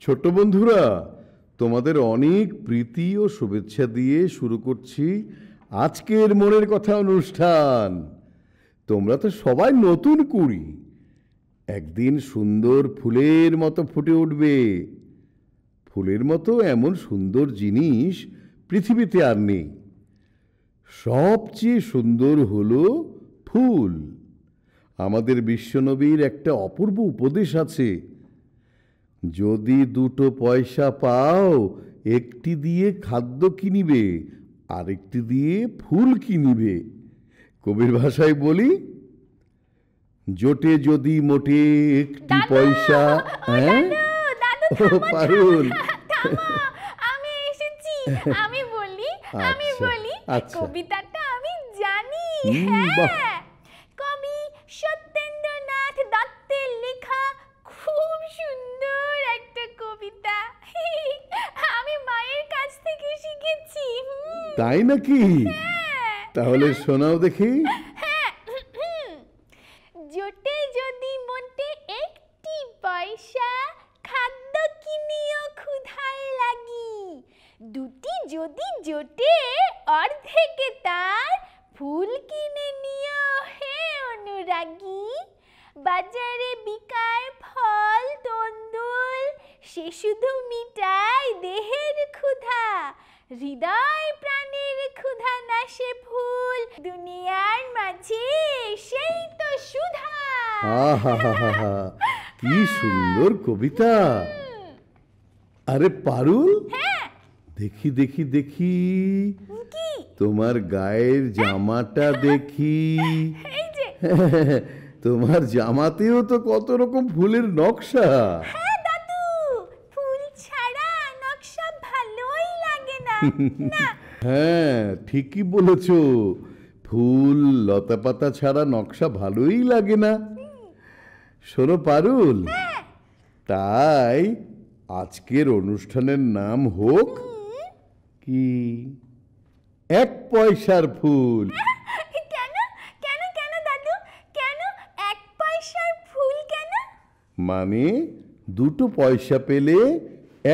ছোট্ট বন্ধুরা, তোমাদের অনেক প্রীতি ও শুভেচ্ছা দিয়ে শুরু করছি আজকের মনের কথা অনুষ্ঠান। তোমরা তো সবাই নতুন কুড়ি, একদিন সুন্দর ফুলের মতো ফুটে উঠবে। ফুলের মতো এমন সুন্দর জিনিস পৃথিবীতে আর নেই। সবচেয়ে সুন্দর হলো ফুল। আমাদের বিশ্বনবীর একটা অপূর্ব উপদেশ আছে, যদি দুটো পয়সা পাও একটি দিয়ে খাদ্য কিনিবে, আরেকটি দিয়ে ফুল কিনিবে। কবির ভাষায় বলি, জোটে যদি মোটে একটি পয়সা। হ্যাঁ ও পারুল, আমি এসেছি। আমি বলি কবিতাটা আমি জানি। হ্যাঁ, কবি সত্যেন্দ্রনাথ দত্তের লেখা খুব সুন্দর একটা কবিতা। আমি মায়ের কাছ থেকে শিখেছি। তাই নাকি? তাহলে শোনাও দেখি। জোটে যদি মোটে একটি পয়সা, খাদ্য কিনিও ক্ষুধায় লাগি। দুটি যদি জোটে অর্ধেকে তার, ফুল কিনে নিও হে অনুরাগী। বাজারে বিকায় ফল তন্দুল, সে শুধু মিটায় দেহের ক্ষুধা। হৃদয় প্রাণের ক্ষুধা নাশে ফুল, দুনিয়ার মাঝে সেই তো সুধা। আহা, কি সুন্দর কবিতা! আরে পারুল, দেখি দেখি দেখি, তোমার গায়ের জামাটা দেখি। তোমার জামাতেও তো কত রকম ফুলের নকশা। হ্যাঁ দাদু, ফুল ছাড়া নকশা ভালোই লাগে না। হ্যাঁ, ঠিকই বলেছ, ফুল লতা পাতা ছাড়া নকশা ভালোই লাগে না। শোনো পারুল, তাই আজকের অনুষ্ঠানের নাম হোক কি, এক পয়সার ফুল। কেন কেন কেন দাদু, কেন এক পয়সার ফুল কেন? মানে দুটো পয়সা পেলে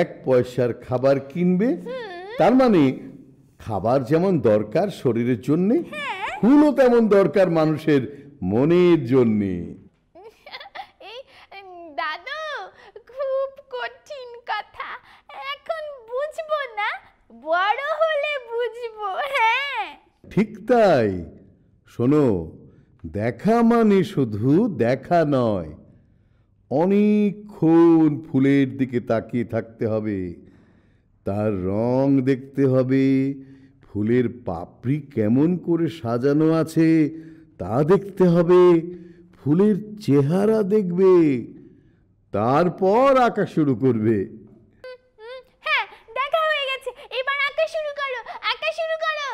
এক পয়সার খাবার কিনবে। তার মানে খাবার যেমন দরকার শরীরের জন্যে, ফুলও তেমন দরকার মানুষের মনের জন্যে। দাদু, খুব কঠিন কথা, এখন বুঝবো না, বড় হলে বুঝবো। হ্যাঁ ঠিক তাই। শোনো, দেখা মানে শুধু দেখা নয়, অনেকক্ষণ ফুলের দিকে তাকিয়ে থাকতে হবে, তার রং দেখতে হবে, ফুলের পাপড়ি কেমন করে সাজানো আছে তা দেখতে হবে, ফুলের চেহারা দেখবে, তারপর আঁকা শুরু করবে। হ্যাঁ, দেখা হয়ে গেছে, এবার আঁকা শুরু করো, আঁকা শুরু করো।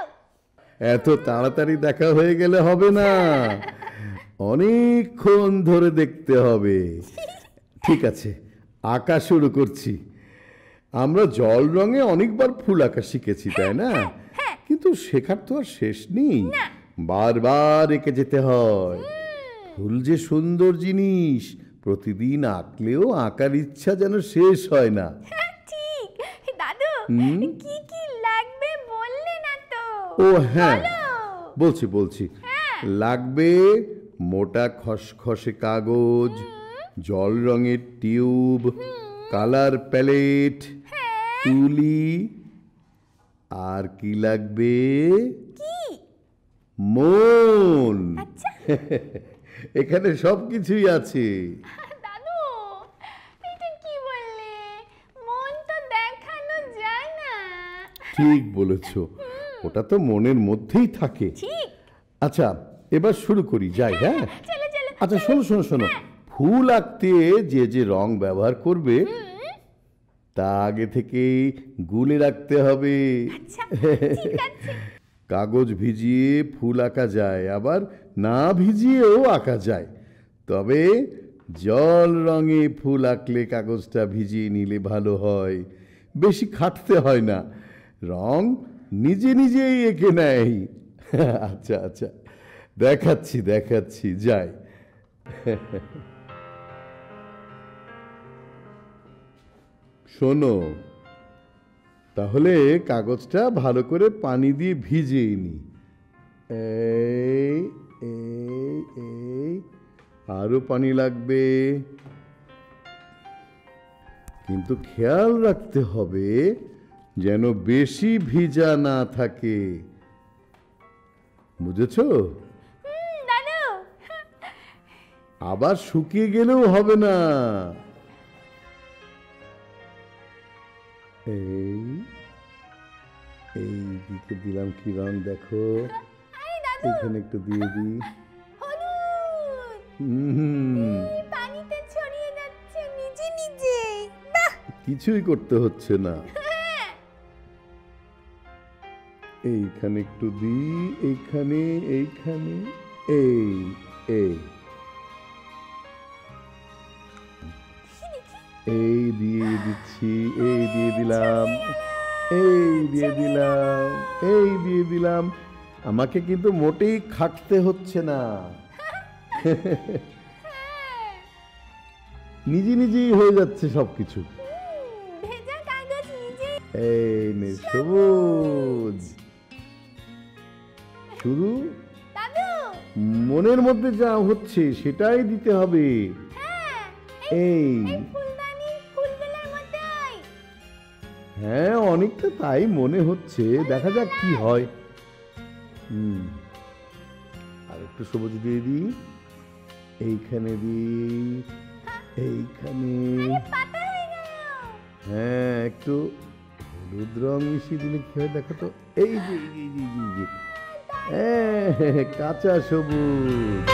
এত তাড়াতাড়ি দেখা হয়ে গেলে হবে না, অনেকক্ষণ ধরে দেখতে হবে। ঠিক আছে, আঁকা শুরু করছি। আমরা জল রঙে অনেকবার ফুল আঁকা শিখেছি, তাই না? কিন্তু শেখার তো আর শেষ নেই, বারবার এঁকে যেতে হয়। ফুল যে সুন্দর জিনিস, প্রতিদিন আঁকলেও আঁকার ইচ্ছা যেন শেষ হয় না। ঠিক দাদু, কি কি লাগবে বললে না তো? ও হ্যাঁ, বলছি। লাগবে মোটা খসখসে কাগজ, জল রঙের টিউব, কালার প্যালেট, তুলি, আর কি লাগবে? মন। এখানে সব কিছুই আছে। দাদু, এটা কি বললে? মন তো দেখানো যায় না। ঠিক বলেছ, ওটা তো মনের মধ্যেই থাকে। ঠিক। আচ্ছা, এবার শুরু করি, যাই। হ্যাঁ, চলো চলো। আচ্ছা শোনো, ফুল আঁকতে যে যে রং ব্যবহার করবে তা আগে থেকেই গুলে রাখতে হবে। ঠিক আছে। কাগজ ভিজিয়ে ফুল আঁকা যায়, আবার না ভিজিয়েও আঁকা যায়, তবে জল রঙে ফুল আঁকলে কাগজটা ভিজিয়ে নিলে ভালো হয়, বেশি খাটতে হয় না, রং নিজে নিজেই এঁকে নেয়। আচ্ছা, দেখাচ্ছি, যাই। শোনো, তাহলে কাগজটা ভালো করে পানি দিয়ে ভিজিয়ে নি। এই এই এই আরো পানি লাগবে, কিন্তু খেয়াল রাখতে হবে যেন বেশি ভিজা না থাকে, বুঝেছো? দাদু। আবার শুকিয়ে গেলেও হবে না। এই এই দিকে দিলাম কি রং দেখো, আরে দাদু, এখানে একটু দিয়ে দিই। হলুদ। হুম, এই পানিতে ছড়িয়ে যাচ্ছে নিজে নিজে। বাহ! কিছুই করতে হচ্ছে না। হ্যাঁ। এইখানে একটু দিই, এইখানে এইখানে, এই এই এই দিয়ে দিচ্ছি, এই দিয়ে দিলাম, এই দিয়ে দিলাম, এই দিয়ে দিলাম। আমাকে কিন্তু মোটেই খাটতে হচ্ছে না, নিজে নিজেই হয়ে যাচ্ছে সবকিছু। ভেজা কাগজ নিজে। এই নে সবুজ, শুধু দাদু। মনের মধ্যে যা হচ্ছে সেটাই দিতে হবে। হ্যাঁ, এই এই ফুলদানির ফুলগুলোর মতোই। হ্যাঁ, অনেকটা তাই মনে হচ্ছে, দেখা যাক কি হয়। আর একটু সবুজ দিয়ে দিই, এইখানে দিই, এইখানে। পাতা হয়ে গেল। হ্যাঁ, একটু হলুদ রং মিশিয়ে দিলে কি হয় দেখো তো। এই যে এই যে এই যে কাঁচা সবুজ।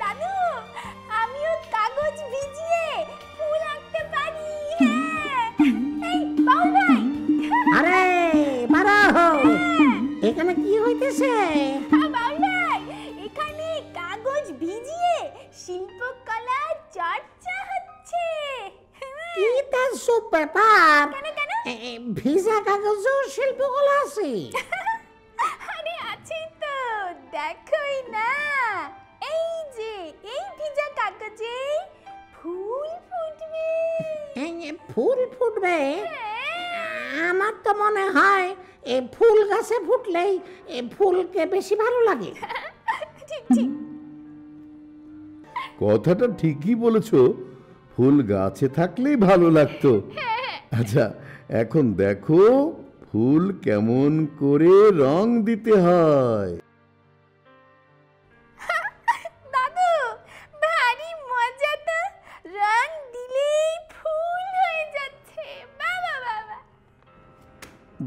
দাদু, আমিও কাগজ ভিজিয়ে ফুল আঁকতে পারি। হ্যাঁ। এই বাউল ভাই। আরে বাড়া এখানে কি হইতেছে? বাউল ভাই, এখানে কাগজ ভিজিয়ে শিল্পকলার চর্চা হচ্ছে। কি তার সব ব্যাপার? কেন কেন? ভিজা কাগজেও শিল্পকলা আছে? আরে আছেই তো, দেখোই না। এই যে এই ভিজা কাগজে ফুল ফুটবে। ফুল ফুটবে? হ্যাঁ। আমার তো মনে হয় ফুল গাছে ফুটলেই ফুলকে বেশি ভালো লাগে। ঠিক ঠিক। কথাটা ঠিকই বলেছো, ফুল গাছে থাকলেই ভালো লাগতো। আচ্ছা, এখন দেখো ফুল কেমন করে রং দিতে হয়। দাদু, ভারী মজা তো। রং দিলেই ফুল হয়ে যাচ্ছে। বাবা বাবা।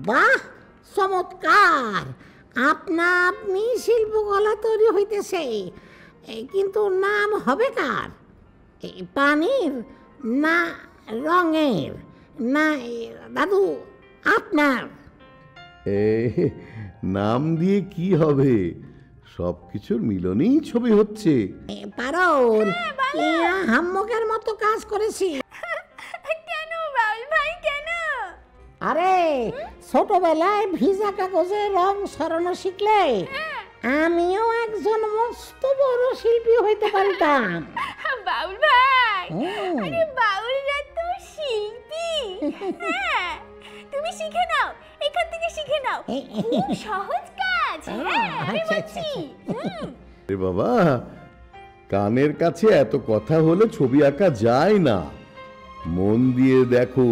বাহ, চমৎকার! আপনা আপনি শিল্পকলা তৈরি হইতেছে, কিন্তু নাম হবে কার? পানির না রঙের না দাদু আপনার? এই নাম দিয়ে কি হবে, সবকিছুর মিলনেই ছবি হচ্ছে। পারুল, হাম্মকের মতো কাজ করেছি। কেন বাউল ভাই, কেন? আরে ছোটবেলায় ভিজা কাগজে রং সরানো শিখলে আমিও একজন মস্ত বড় শিল্পী হইতে পারতাম। বাউল ভাই, হুম। আরে বাউলরা তো শিল্পী। হ্যাঁ, তুমি শিখে নাও, এখান থেকে শিখে নাও। খুব সহজ কাজ। হ্যাঁ, আমি আচ্ছা, বলছি। হুম। রে বাবা, কানের কাছে এত কথা হলে ছবি আঁকা যায় না, মন দিয়ে দেখো।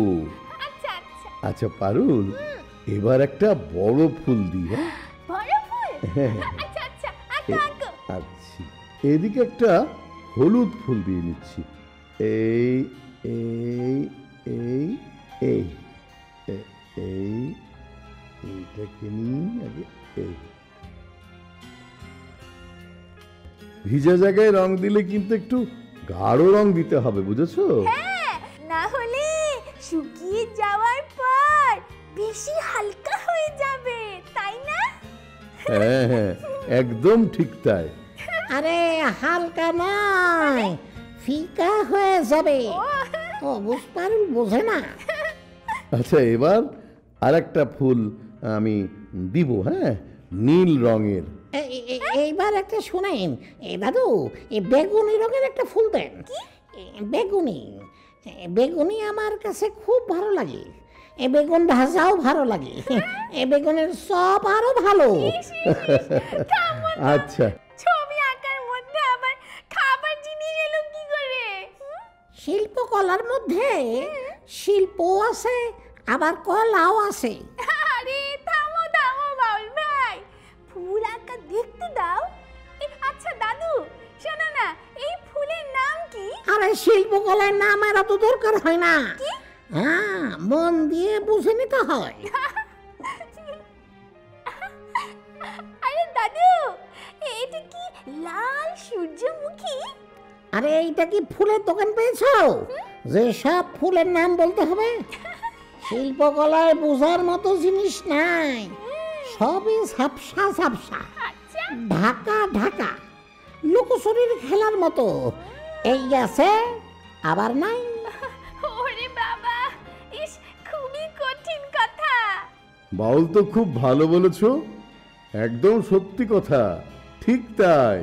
আচ্ছা আচ্ছা। আচ্ছা পারুল, এবার একটা বড় ফুল দিই। হ্যাঁ, বড় ফুল? আচ্ছা আচ্ছা, আঁকো আঁকো। আচ্ছা, এদিকে একটা হলুদ ফুল দিয়ে নিচ্ছি। এই এই এই এই এ- এই এইটাকে নিই আগে। এই ভিজা জায়গায় রং দিলে কিন্তু একটু গাঢ় রং দিতে হবে, বুঝেছো? হ্যাঁ, না হলে শুকিয়ে যাওয়ার পর বেশি হালকা হয়ে যাবে, তাই না? হ্যাঁ হ্যাঁ, একদম ঠিক তাই। আরে হালকা নয়, ফিকা হয়ে যাবে। ও বুঝপারুল বোঝে না। আচ্ছা, এবার আর একটা ফুল আমি দিব, হ্যাঁ, নীল রঙের। এইবার একটা শুনেন, দাদু, বেগুনি রঙের একটা ফুল দেন। বেগুনি, বেগুনি আমার কাছে খুব ভালো লাগে। বেগুন ভাজাও ভালো লাগে, বেগুনের চপ আরো ভালো। আচ্ছা, ছবি আঁকার মধ্যে আবার খাবার জিনিস এলো কি করে? শিল্পকলার মধ্যে শিল্পও আছে, আবার কলাও আছে। আরে থামো থামো বাউল ভাই, ফুল আঁকা দেখতে দাও। আচ্ছা দাদু, শোনো না, এই ফুলের নাম কি? আরে শিল্পকলার নাম এর অত দরকার হয় না। হ্যাঁ, মন দিয়ে বুঝে নিতে হয়। আরে দাদু, এটা কি লাল সূর্যমুখী? আরে এইটা কি ফুলের দোকান পেয়েছো যে সব ফুলের নাম বলতে হবে? শিল্পকলায় বোঝার মতো জিনিস নাই, সবই ঝাপসা ঝাপসা, আচ্ছা, ঢাকা ঢাকা, লুকোচুরির খেলার মতো। এই আছে আবার নাই। ওরে বাবা, ইস খুবই কঠিন কথা। বাউল তো খুব ভালো বলেছ, একদম সত্যি কথা, ঠিক তাই।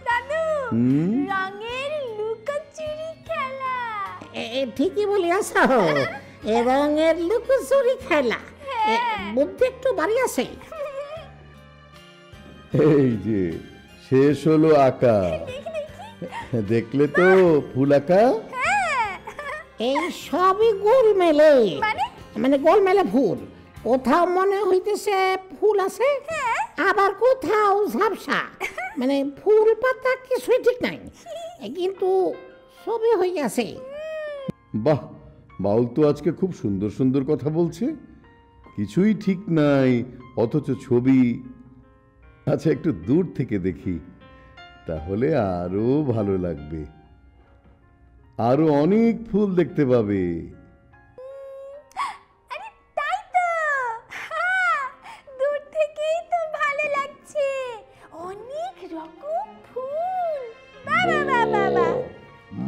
দাদু, হুম? রঙের লুকোচুরি খেলা। ঠিকই বলিয়াছ, এ রঙের লুকোচুরি খেলা। বুদ্ধি একটু বাড়ি আছে। এই যে শেষ হলো আঁকা, দেখলে তো ফুল আঁকা। এই সবই গোল মেলে, মানে? মানে গোল মেলে ফুল। কোথাও মনে হইতেছে ফুল আছে, আবার কোথাও ঝাপসা, মানে ফুল পাতা কিছুই ঠিক নাই, কিন্তু সবই হয়ে আছে। বাহ, বাউল তো আজকে খুব সুন্দর সুন্দর কথা বলছে, কিছুই ঠিক নাই অথচ ছবি। আচ্ছা, একটু দূর থেকে দেখি, তাহলে আরো ভালো লাগবে, আরো অনেক ফুল দেখতে পাবে। আরে তাই তো, হ্যাঁ, দূর থেকেই তো ভালো লাগছে, অনেক রকম ফুল। বাবা বাবা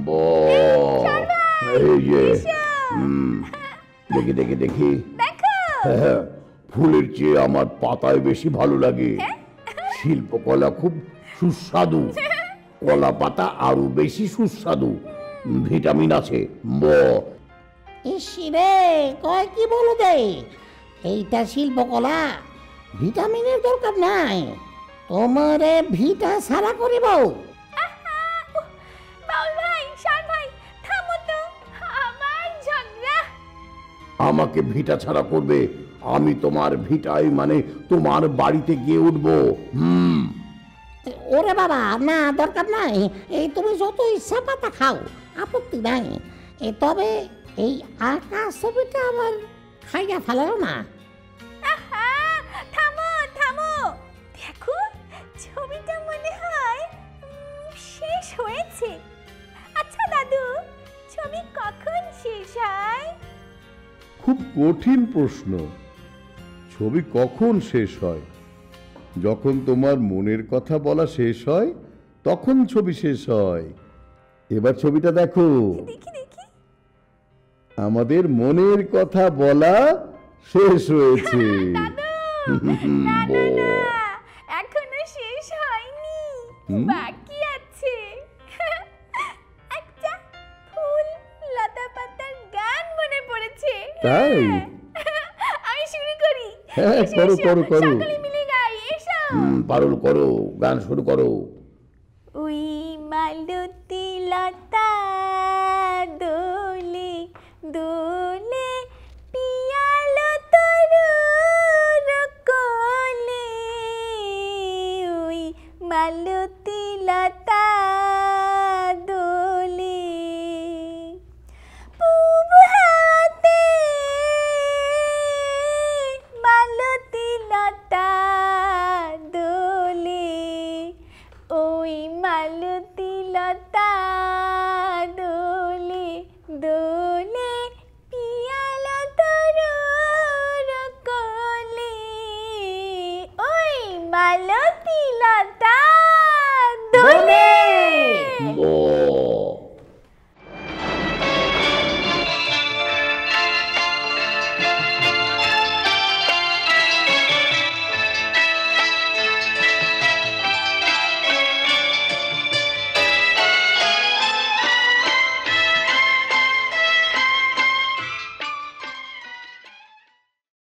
বাবা, এই যে দেখি দেখি দেখি, দেখো হ্যাঁ, ফুলের চেয়ে আমার পাতায় বেশি ভালো লাগে। শিল্পকলা খুব সুস্বাদু, কলা পাতা আরো বেশি সুস্বাদু, ভিটামিন আছে। ইসিরে কয় কি বলো দে, এইটা শিল্পকলা, ভিটামিনের দরকার নাই, তোমারে ভিটা ছাড়া করিব। বাউল ভাই, শান ভাই, থামো তো, আবার ঝগড়া। আমাকে ভিটা ছাড়া করবে? আমি তোমার ভিটায় মানে তোমার বাড়িতে গিয়ে উঠবো। ওরে বাবা, না দরকার নাই, এই তুমি যত ইচ্ছা পাতা খাও, আপত্তি নাই। তবে এই আঁকা ছবিটা আবার খাইয়া ফেলাও না। আহা, থামো থামো, দেখো ছবিটা মনে হয় শেষ হয়েছে। আচ্ছা দাদু, ছবি কখন শেষ হয়? খুব কঠিন প্রশ্ন। ছবি কখন শেষ হয়? যখন তোমার মনের কথা বলা শেষ হয়, তখন ছবি শেষ হয়। এবার ছবিটা দেখো, দেখি দেখি। আমাদের মনের কথা বলা শেষ হয়েছে। না না না, এখনো শেষ হয়নি, বাকি আছে। একটা ফুল লতা পাতার গান মনে পড়েছে। তাই? আমি শুরু করি। হ্যাঁ, এসো, করো, এসো, করো, করো। সকলে মিলে গাই, এসো। পারুল করো, গান শুরু করো। ওই মালতী লতা দোলে দোলে, পিয়ালো তরুর কোলে, ওই মালতী লতা দোলে, পূব হাওয়াতে মালতী লতা দোলে, ওই মালতী লতা গো